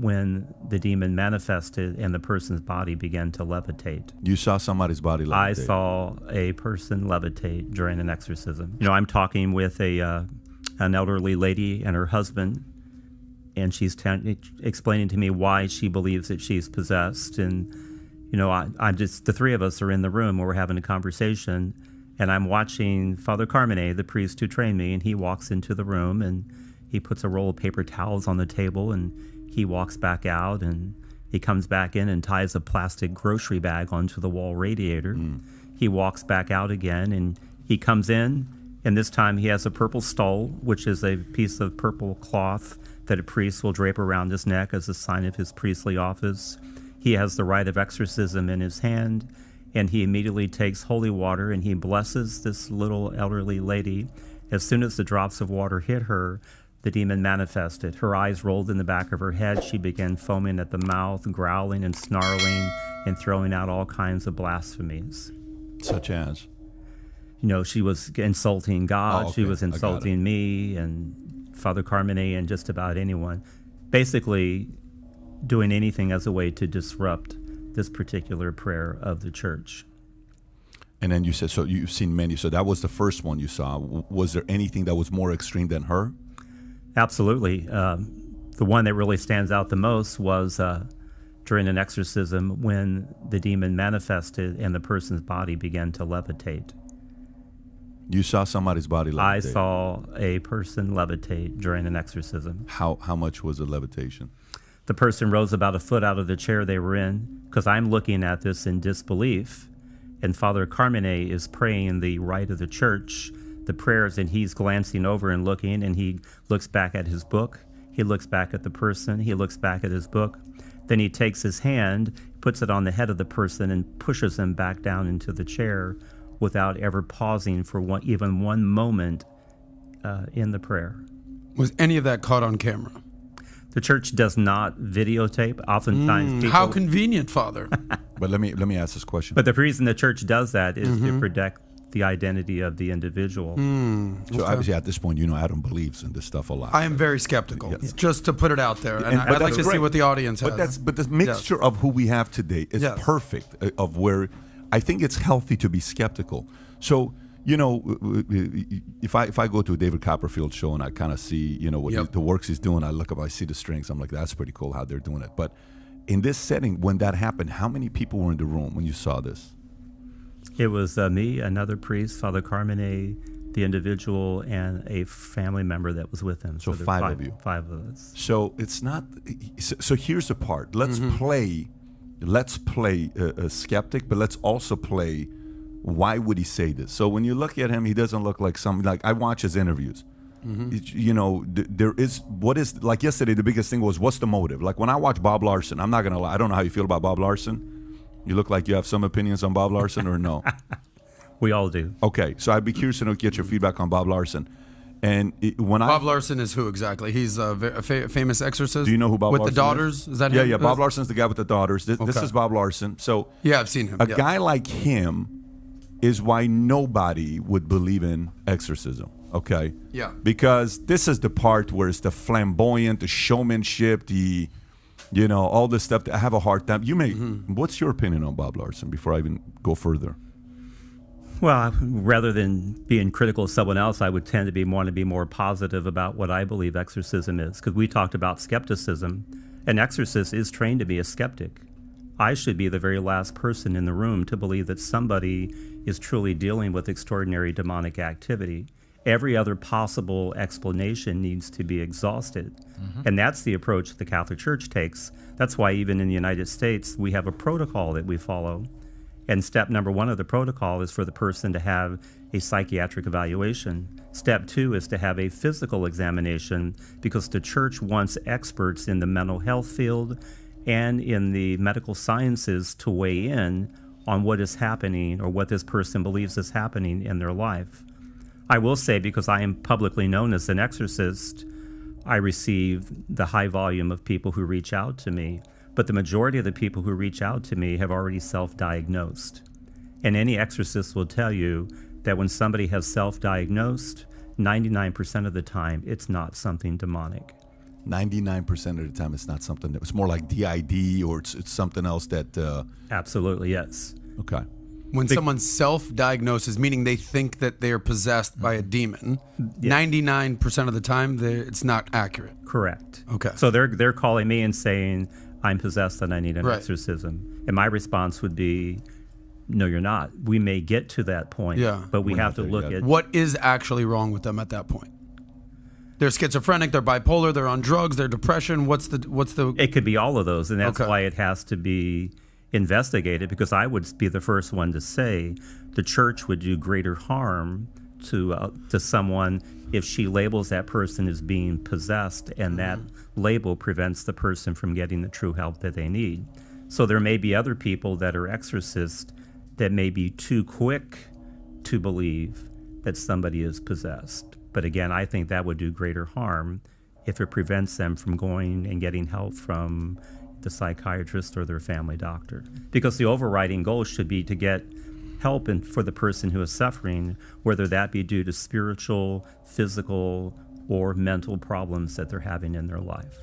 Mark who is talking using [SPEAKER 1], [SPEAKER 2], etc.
[SPEAKER 1] when the demon manifested and the person's body began to levitate.
[SPEAKER 2] You saw somebody's body levitate?
[SPEAKER 1] I saw a person levitate during an exorcism. You know, I'm talking with an elderly lady and her husband, and she's explaining to me why she believes that she's possessed. And, you know, I'm just, the three of us are in the room where we're having a conversation, and I'm watching Father Carmine, the priest who trained me, and he walks into the room and he puts a roll of paper towels on the table, and he walks back out, and he comes back in and ties a plastic grocery bag onto the wall radiator. He walks back out again, and he comes in, and this time he has a purple stole, which is a piece of purple cloth that a priest will drape around his neck as a sign of his priestly office. He has the rite of exorcism in his hand, and he immediately takes holy water and he blesses this little elderly lady. As soon as the drops of water hit her, the demon manifested. Her eyes rolled in the back of her head. She began foaming at the mouth, growling and snarling, and throwing out all kinds of blasphemies.
[SPEAKER 2] Such as?
[SPEAKER 1] You know, she was insulting God.
[SPEAKER 2] Oh, okay.
[SPEAKER 1] She was insulting me and Father Carmine and just about anyone. Basically, doing anything as a way to disrupt this particular prayer of the church.
[SPEAKER 2] And then you said, so you've seen many. So that was the first one you saw. Was there anything that was more extreme than her?
[SPEAKER 1] Absolutely. The one that really stands out the most was during an exorcism when the demon manifested and the person's body began to levitate.
[SPEAKER 2] You saw somebody's body levitate?
[SPEAKER 1] I saw a person levitate during an exorcism.
[SPEAKER 2] How much was the levitation?
[SPEAKER 1] The person rose about a foot out of the chair they were in, because I'm looking at this in disbelief, and Father Carmine is praying the rite of the church, the prayers, and he's glancing over and looking, and he looks back at his book, he looks back at the person, he looks back at his book, then he takes his hand, puts it on the head of the person, and pushes him back down into the chair without ever pausing for even one moment in the prayer.
[SPEAKER 3] Was any of that caught on camera?
[SPEAKER 1] The church does not videotape. Oftentimes, people...
[SPEAKER 3] How convenient, Father.
[SPEAKER 2] But let me ask this question.
[SPEAKER 1] But the reason the church does that is to protect the identity of the individual.
[SPEAKER 2] So obviously at this point, you know, Adam believes in this stuff a lot.
[SPEAKER 3] I am very skeptical, just to put it out there. And I'd like to see what the audience has.
[SPEAKER 2] But the mixture of who we have today is perfect, of where I think it's healthy to be skeptical. So, you know, if I go to a David Copperfield show and I kind of see, you know, what the works he's doing, I look up, I see the strings, I'm like, that's pretty cool how they're doing it. But in this setting, when that happened, how many people were in the room when you saw this?
[SPEAKER 1] It was me, another priest, Father Carmine, the individual, and a family member that was with him.
[SPEAKER 2] So five of you.
[SPEAKER 1] 5 of us.
[SPEAKER 2] So it's not. So here's the part. Let's play a skeptic, but let's also play. Why would he say this? So when you look at him, he doesn't look like something like I watch his interviews. You know, there is what is like yesterday. The biggest thing was what's the motive? Like when I watch Bob Larson, I'm not gonna lie. I don't know how you feel about Bob Larson. You look like you have some opinions on Bob Larson, or no?
[SPEAKER 1] We all do.
[SPEAKER 2] Okay, so I'd be curious to get your feedback on Bob Larson. And Bob
[SPEAKER 3] Larson is who exactly? He's a famous exorcist.
[SPEAKER 2] Do you know who Bob Larson
[SPEAKER 3] with the daughters? Is that
[SPEAKER 2] him?
[SPEAKER 3] him?
[SPEAKER 2] Yeah. Bob Larson's the guy with the daughters. This is Bob Larson. So
[SPEAKER 3] yeah, I've seen him.
[SPEAKER 2] A guy like him is why nobody would believe in exorcism. Okay.
[SPEAKER 3] Yeah.
[SPEAKER 2] Because this is the part where it's the flamboyant, the showmanship, the, you know, all this stuff that I have a hard time. You may. What's your opinion on Bob Larson before I even go further?
[SPEAKER 1] Well, rather than being critical of someone else, I would tend to want to be more positive about what I believe exorcism is. Because we talked about skepticism. An exorcist is trained to be a skeptic. I should be the very last person in the room to believe that somebody is truly dealing with extraordinary demonic activity. Every other possible explanation needs to be exhausted. And that's the approach the Catholic Church takes. That's why even in the United States, we have a protocol that we follow. And step number 1 of the protocol is for the person to have a psychiatric evaluation. Step 2 is to have a physical examination, because the church wants experts in the mental health field and in the medical sciences to weigh in on what is happening or what this person believes is happening in their life. I will say, because I am publicly known as an exorcist, I receive the high volume of people who reach out to me. But the majority of the people who reach out to me have already self-diagnosed. And any exorcist will tell you that when somebody has self-diagnosed, 99% of the time, it's not something demonic.
[SPEAKER 2] 99% of the time, it's not something that, it's more like DID, or it's something else that.
[SPEAKER 1] Absolutely, yes.
[SPEAKER 2] Okay.
[SPEAKER 3] When someone self-diagnoses, meaning they think that they're possessed by a demon, 99% of the time, it's not accurate.
[SPEAKER 1] Correct.
[SPEAKER 3] Okay.
[SPEAKER 1] So they're calling me and saying, I'm possessed and I need an
[SPEAKER 3] Right.
[SPEAKER 1] exorcism. And my response would be, no, you're not. We may get to that point, but we have to look at
[SPEAKER 3] what is actually wrong with them at that point. They're schizophrenic, they're bipolar, they're on drugs, they're depression. What's the?
[SPEAKER 1] It could be all of those, and that's why it has to be investigated, because I would be the first one to say the church would do greater harm to someone if she labels that person as being possessed, and that label prevents the person from getting the true help that they need. So there may be other people that are exorcists that may be too quick to believe that somebody is possessed. But again, I think that would do greater harm if it prevents them from going and getting help from the psychiatrist or their family doctor. Because the overriding goal should be to get help for the person who is suffering, whether that be due to spiritual, physical, or mental problems that they're having in their life.